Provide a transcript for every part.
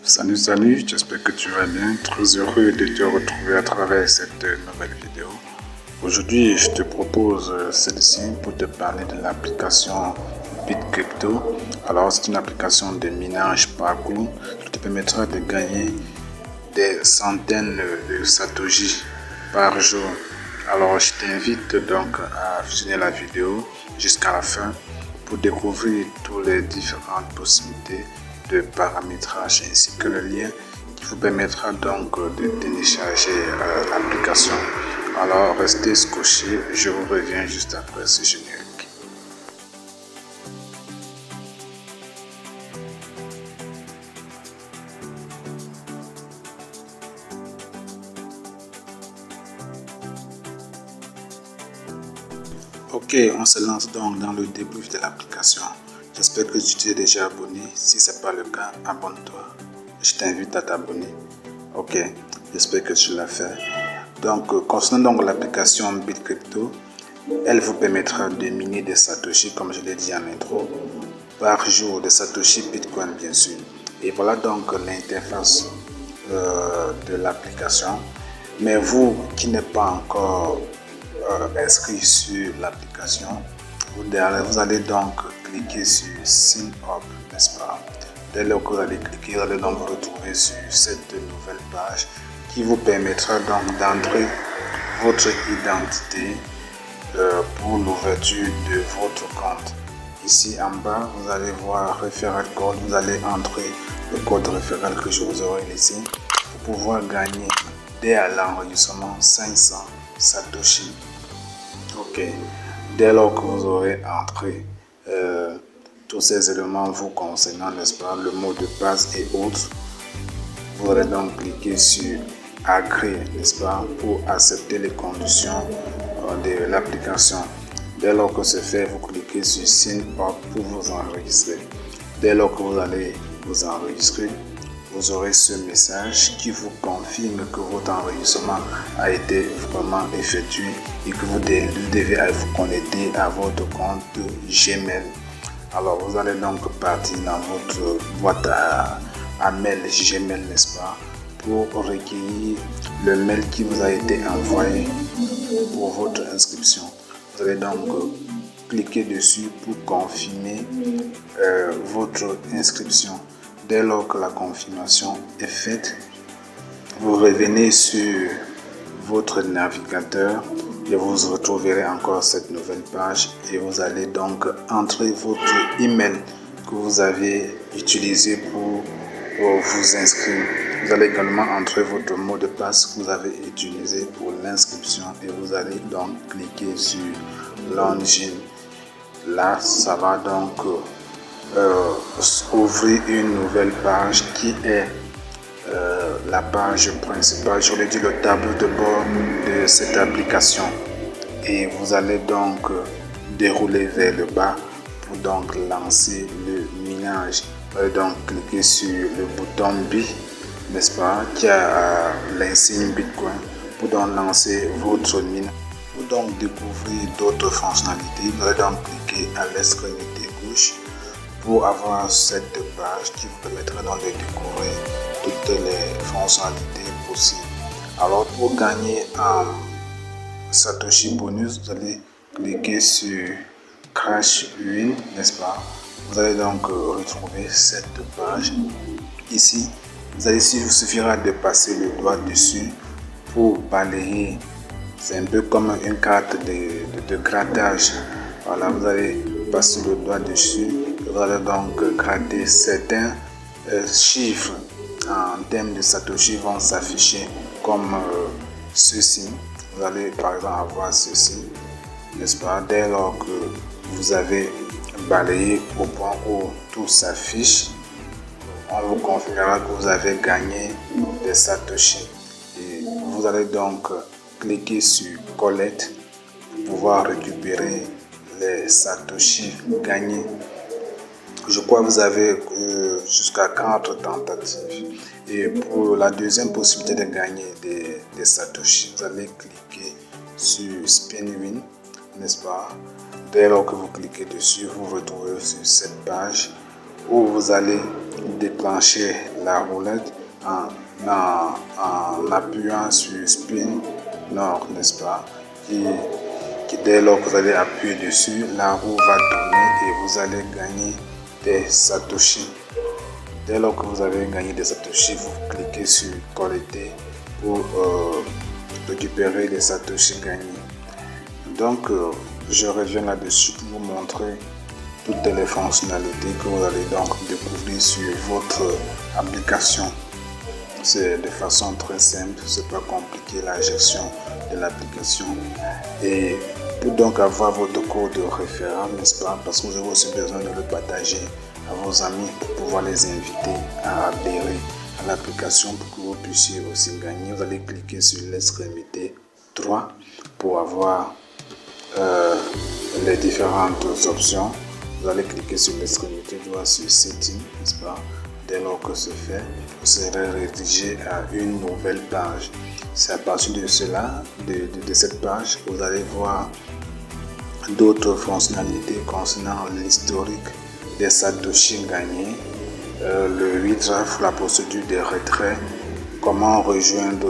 Salut, j'espère que tu vas bien. Très heureux de te retrouver à travers cette nouvelle vidéo. Aujourd'hui, je te propose celle-ci pour te parler de l'application BitCrypto. Alors, c'est une application de minage parcours qui te permettra de gagner des centaines de satoshi par jour. Alors, je t'invite donc à visionner la vidéo jusqu'à la fin pour découvrir toutes les différentes possibilités de paramétrage ainsi que le lien qui vous permettra donc de télécharger l'application. Alors, restez scotchés, je vous reviens juste après ce générique. Ok, on se lance donc dans le débrief de l'application. J'espère que tu t'es déjà abonné. Si ce n'est pas le cas, abonne-toi. Je t'invite à t'abonner. Ok, j'espère que tu l'as fait. Donc, concernant donc l'application BitCrypto, elle vous permettra de miner des satoshi, comme je l'ai dit en intro, par jour, de satoshi Bitcoin bien sûr. Et voilà donc l'interface de l'application. Mais vous qui n'êtes pas encore inscrit sur l'application, vous allez donc cliquer sur Sign Up, n'est-ce pas? Dès lors que vous allez cliquer, vous allez donc vous retrouver sur cette nouvelle page qui vous permettra donc d'entrer votre identité pour l'ouverture de votre compte. Ici en bas, vous allez voir référent code, vous allez entrer le code référent que je vous aurai laissé pour pouvoir gagner dès à l'enregistrement 500 satoshi. Ok, dès lors que vous aurez entré tous ces éléments vous concernant, n'est-ce pas, le mot de passe et autres, vous allez donc cliquer sur agréer, n'est-ce pas, pour accepter les conditions de l'application. Dès lors que c'est fait, vous cliquez sur Sign Up pour vous enregistrer. Dès lors que vous allez vous enregistrer, vous aurez ce message qui vous confirme que votre enregistrement a été vraiment effectué et que vous devez vous connecter à votre compte Gmail. Alors vous allez donc partir dans votre boîte à mail Gmail, n'est-ce pas, pour recueillir le mail qui vous a été envoyé pour votre inscription. Vous allez donc cliquer dessus pour confirmer votre inscription. Dès lors que la confirmation est faite, vous revenez sur votre navigateur et vous retrouverez encore cette nouvelle page et vous allez donc entrer votre email que vous avez utilisé pour vous inscrire. Vous allez également entrer votre mot de passe que vous avez utilisé pour l'inscription et vous allez donc cliquer sur Login. Là, ça va donc ouvrir une nouvelle page qui est la page principale, je l'ai dit, le tableau de bord de cette application. Et vous allez donc dérouler vers le bas pour donc lancer le minage. Vous allez donc cliquer sur le bouton B, n'est-ce pas, qui a l'insigne Bitcoin pour donc lancer votre minage. Pour donc découvrir d'autres fonctionnalités, vous allez donc cliquer à l'extrémité gauche pour avoir cette page qui vous permettra donc de découvrir toutes les fonctionnalités possibles. Alors pour gagner un Satoshi bonus, vous allez cliquer sur Crash Win, n'est-ce pas? Vous allez donc retrouver cette page. Ici, il suffira de passer le doigt dessus pour balayer. C'est un peu comme une carte de grattage. Voilà, vous allez passer le doigt dessus. Vous allez donc gratter certains chiffres en termes de Satoshi vont s'afficher comme ceci. Vous allez par exemple avoir ceci, n'est-ce pas? Dès lors que vous avez balayé au point où tout s'affiche, on vous confirmera que vous avez gagné des Satoshi. Et vous allez donc cliquer sur Collect pour pouvoir récupérer les Satoshi gagnés. Je crois que vous avez jusqu'à 4 tentatives. Et pour la deuxième possibilité de gagner des Satoshi, vous allez cliquer sur Spinwin, n'est-ce pas? Dès lors que vous cliquez dessus, vous vous retrouvez sur cette page où vous allez déclencher la roulette en appuyant sur Spin Nord, n'est-ce pas? Qui dès lors que vous allez appuyer dessus, la roue va tourner et vous allez gagner des satoshi. Dès lors que vous avez gagné des satoshi, vous cliquez sur collecter pour récupérer les satoshi gagnés. Donc je reviens là-dessus pour vous montrer toutes les fonctionnalités que vous allez donc découvrir sur votre application. C'est de façon très simple, c'est pas compliqué la gestion de l'application. Et pour donc avoir votre code référent, n'est-ce pas, parce que vous avez aussi besoin de le partager à vos amis pour pouvoir les inviter à adhérer à l'application pour que vous puissiez aussi gagner. Vous allez cliquer sur l'extrémité 3 pour avoir les différentes options. Vous allez cliquer sur l'extrémité droite sur Setting, n'est-ce pas? Dès lors que c'est fait, vous serez redirigé à une nouvelle page. C'est à partir de cela, de cette page, vous allez voir d'autres fonctionnalités concernant l'historique des satoshi gagnés, le redraft, la procédure de retrait, comment rejoindre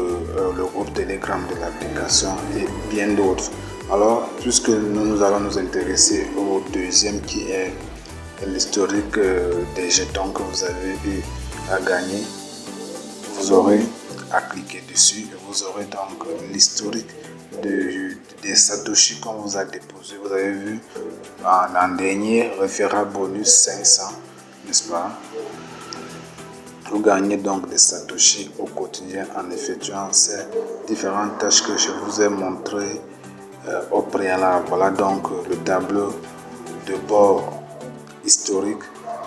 le groupe Telegram de l'application et bien d'autres. Alors, puisque nous allons nous intéresser au deuxième qui est l'historique des jetons que vous avez eu à gagner, vous aurez à cliquer dessus et vous aurez donc l'historique des satoshi qu'on vous a déposé. Vous avez vu en dernier référent bonus 500, n'est-ce pas? Vous gagnez donc des satoshi au quotidien en effectuant ces différentes tâches que je vous ai montrées au préalable. Voilà donc le tableau de bord historique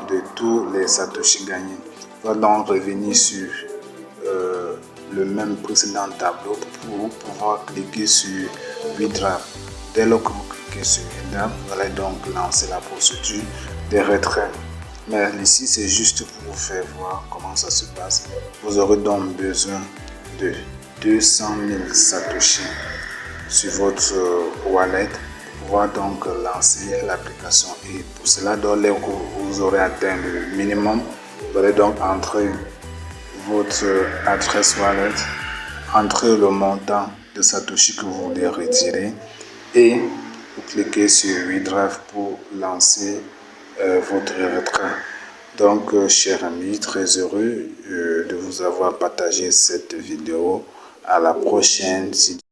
de tous les satoshi gagnés. On va donc revenir sur le même précédent tableau pour pouvoir cliquer sur redraft. Dès lors que vous cliquez sur redraft, vous allez donc lancer la procédure de retrait. Mais ici, c'est juste pour vous faire voir comment ça se passe. Vous aurez donc besoin de 200 000 satoshi sur votre wallet pour pouvoir donc lancer l'application. Et pour cela, dès lors que vous aurez atteint le minimum, vous allez donc entrer votre adresse wallet, entrez le montant de satoshi que vous voulez retirer et vous cliquez sur redraft pour lancer votre retrait. Donc chers amis, très heureux de vous avoir partagé cette vidéo. À la prochaine.